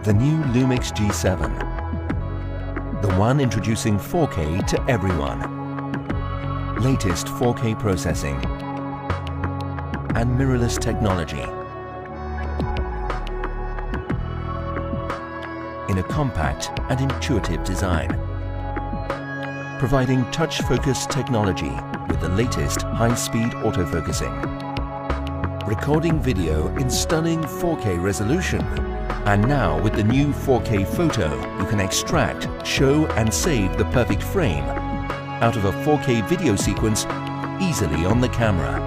The new LUMIX G7. The one introducing 4K to everyone. Latest 4K processing and mirrorless technology. In a compact and intuitive design. Providing touch focus technology with the latest high-speed autofocusing. Recording video in stunning 4K resolution. And now with the new 4K photo, you can extract, show and save the perfect frame out of a 4K video sequence easily on the camera.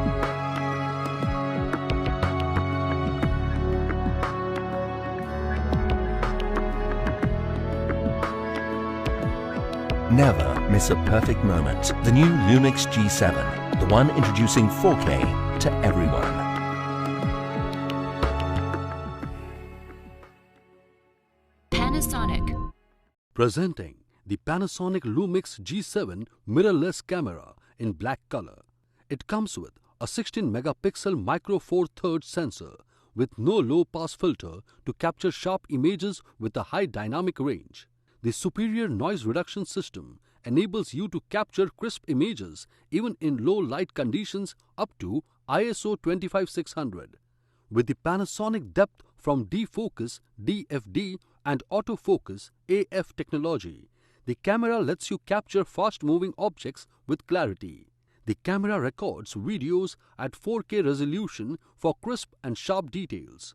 Never miss a perfect moment. The new LUMIX G7, the one introducing 4K to everyone. Panasonic. Presenting the Panasonic LUMIX G7 mirrorless camera in black color. It comes with a 16 megapixel micro four thirds sensor with no low pass filter to capture sharp images with a high dynamic range. The superior noise reduction system enables you to capture crisp images even in low light conditions up to ISO 25600. With the Panasonic depth from defocus DFD and autofocus AF technology, the camera lets you capture fast-moving objects with clarity. The camera records videos at 4K resolution for crisp and sharp details.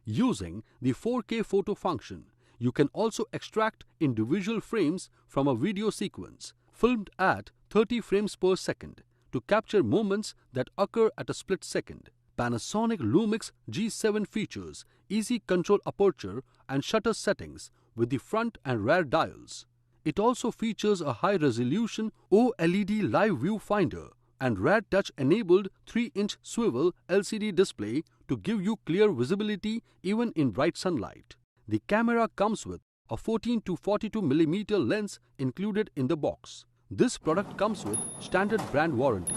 Using the 4K photo function, you can also extract individual frames from a video sequence filmed at 30 frames per second to capture moments that occur at a split second. Panasonic LUMIX G7 features easy control aperture and shutter settings with the front and rear dials. It also features a high-resolution OLED live viewfinder and rear touch-enabled 3-inch swivel LCD display to give you clear visibility even in bright sunlight. The camera comes with a 14 to 42 mm lens included in the box. This product comes with standard brand warranty.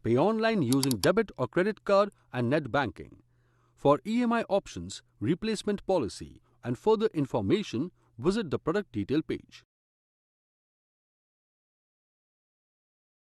Pay online using debit or credit card and net banking. For EMI options, replacement policy and further information, visit the product detail page.